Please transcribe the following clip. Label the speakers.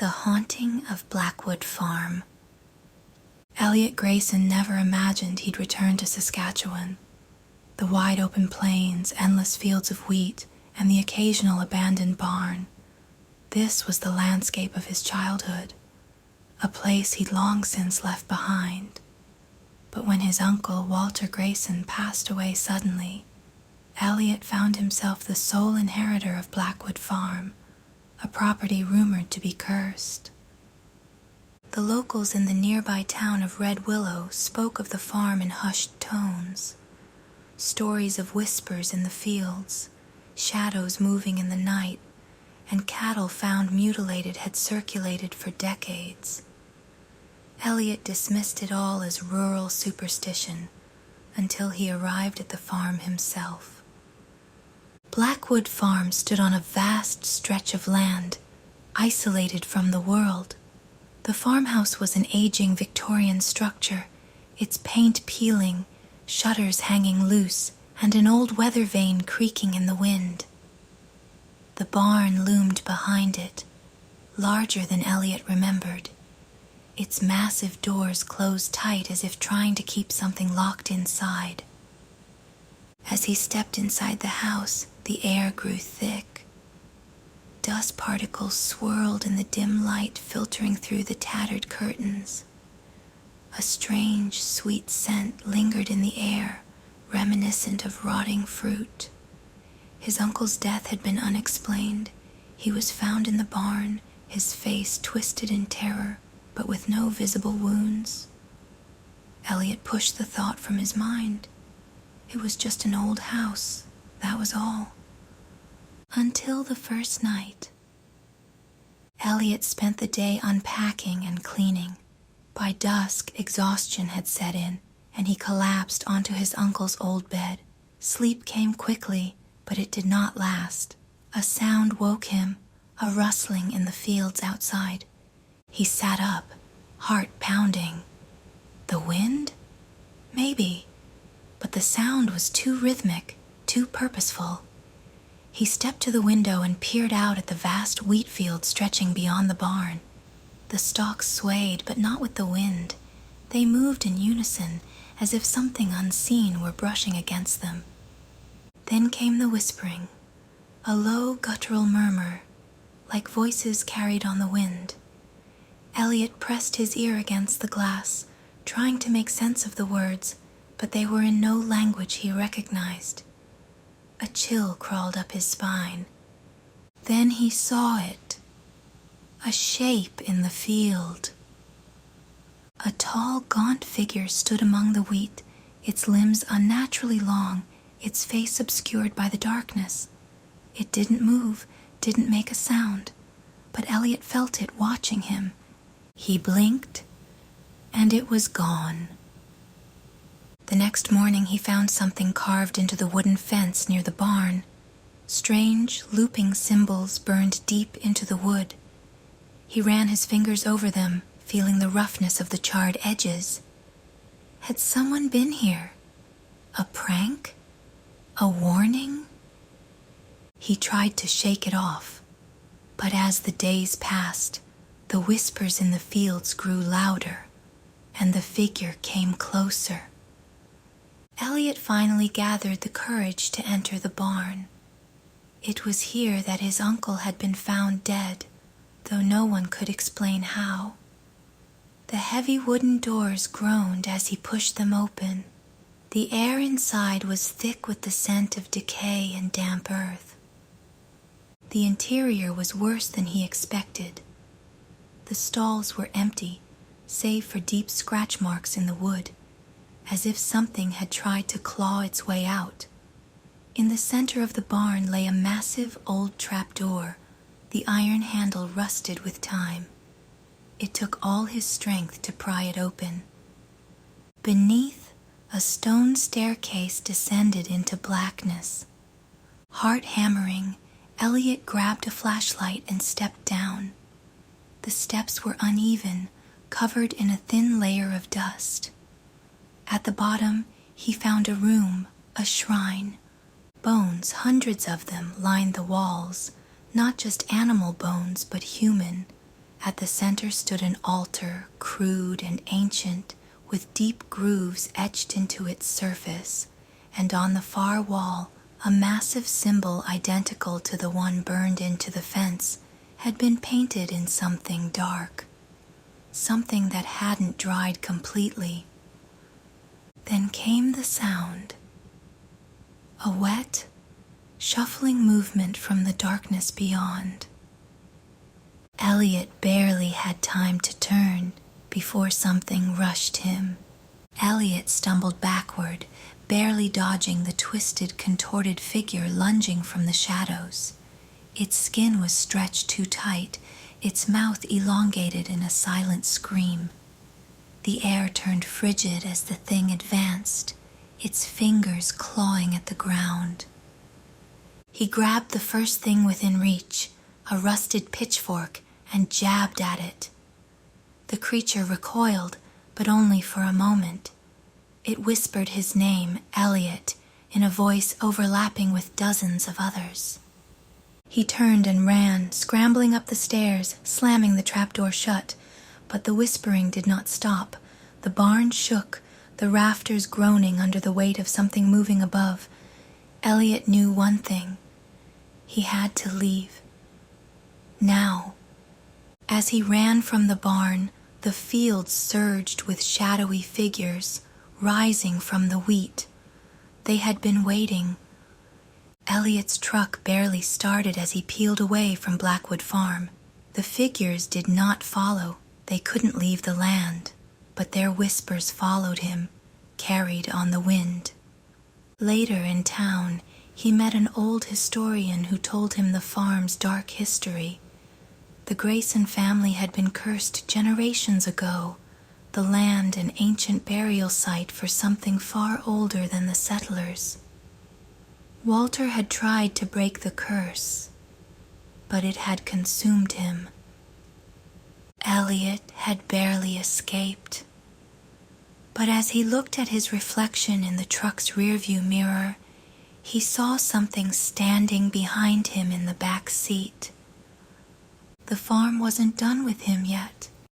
Speaker 1: The Haunting of Blackwood Farm. Elliot Grayson never imagined he'd return to Saskatchewan. The wide open plains, endless fields of wheat, and the occasional abandoned barn. This was the landscape of his childhood, a place he'd long since left behind. But when his uncle, Walter Grayson, passed away suddenly, Elliot found himself the sole inheritor of Blackwood Farm, a property rumored to be cursed. The locals in the nearby town of Red Willow spoke of the farm in hushed tones. Stories of whispers in the fields, shadows moving in the night, and cattle found mutilated had circulated for decades. Elliot dismissed it all as rural superstition until he arrived at the farm himself. Blackwood Farm stood on a vast stretch of land, isolated from the world. The farmhouse was an aging Victorian structure, its paint peeling, shutters hanging loose, and an old weather vane creaking in the wind. The barn loomed behind it, larger than Elliot remembered. Its massive doors closed tight as if trying to keep something locked inside. As he stepped inside the house, the air grew thick. Dust particles swirled in the dim light filtering through the tattered curtains. A strange, sweet scent lingered in the air, reminiscent of rotting fruit. His uncle's death had been unexplained. He was found in the barn, his face twisted in terror, but with no visible wounds. Elliot pushed the thought from his mind. It was just an old house, that was all. Until the first night. Elliot spent the day unpacking and cleaning. By dusk, exhaustion had set in, and he collapsed onto his uncle's old bed. Sleep came quickly, but it did not last. A sound woke him, a rustling in the fields outside. He sat up, heart pounding. The wind? Maybe. But the sound was too rhythmic, too purposeful. He stepped to the window and peered out at the vast wheat field stretching beyond the barn. The stalks swayed, but not with the wind. They moved in unison, as if something unseen were brushing against them. Then came the whispering, a low guttural murmur, like voices carried on the wind. Elliot pressed his ear against the glass, trying to make sense of the words, but they were in no language he recognized. A chill crawled up his spine. Then he saw it. A shape in the field. A tall, gaunt figure stood among the wheat, its limbs unnaturally long, its face obscured by the darkness. It didn't move, didn't make a sound, but Elliot felt it watching him. He blinked, and it was gone. The next morning he found something carved into the wooden fence near the barn. Strange, looping symbols burned deep into the wood. He ran his fingers over them, feeling the roughness of the charred edges. Had someone been here? A prank? A warning? He tried to shake it off, but as the days passed, the whispers in the fields grew louder, and the figure came closer. Elliot finally gathered the courage to enter the barn. It was here that his uncle had been found dead, though no one could explain how. The heavy wooden doors groaned as he pushed them open. The air inside was thick with the scent of decay and damp earth. The interior was worse than he expected. The stalls were empty, save for deep scratch marks in the wood, as if something had tried to claw its way out. In the center of the barn lay a massive old trapdoor, the iron handle rusted with time. It took all his strength to pry it open. Beneath, a stone staircase descended into blackness. Heart hammering, Elliot grabbed a flashlight and stepped down. The steps were uneven, covered in a thin layer of dust. At the bottom, he found a room, a shrine. Bones, hundreds of them, lined the walls, not just animal bones, but human, At the center stood an altar, crude and ancient, with deep grooves etched into its surface, and on the far wall, a massive symbol identical to the one burned into the fence had been painted in something dark, something that hadn't dried completely. Then came the sound. A wet, shuffling movement from the darkness beyond. Elliot barely had time to turn before something rushed him. Elliot stumbled backward, barely dodging the twisted, contorted figure lunging from the shadows. Its skin was stretched too tight, its mouth elongated in a silent scream. The air turned frigid as the thing advanced, its fingers clawing at the ground. He grabbed the first thing within reach, a rusted pitchfork, and jabbed at it. The creature recoiled, but only for a moment. It whispered his name, Elliot, in a voice overlapping with dozens of others. He turned and ran, scrambling up the stairs, slamming the trapdoor shut, but the whispering did not stop. The barn shook, the rafters groaning under the weight of something moving above. Elliot knew one thing. He had to leave. Now. As he ran from the barn, the field surged with shadowy figures, rising from the wheat. They had been waiting. Elliot's truck barely started as he peeled away from Blackwood Farm. The figures did not follow. They couldn't leave the land, but their whispers followed him, carried on the wind. Later in town, he met an old historian who told him the farm's dark history. The Grayson family had been cursed generations ago, the land an ancient burial site for something far older than the settlers. Walter had tried to break the curse, but it had consumed him. Elliot had barely escaped. But as he looked at his reflection in the truck's rearview mirror, he saw something standing behind him in the back seat. The farm wasn't done with him yet.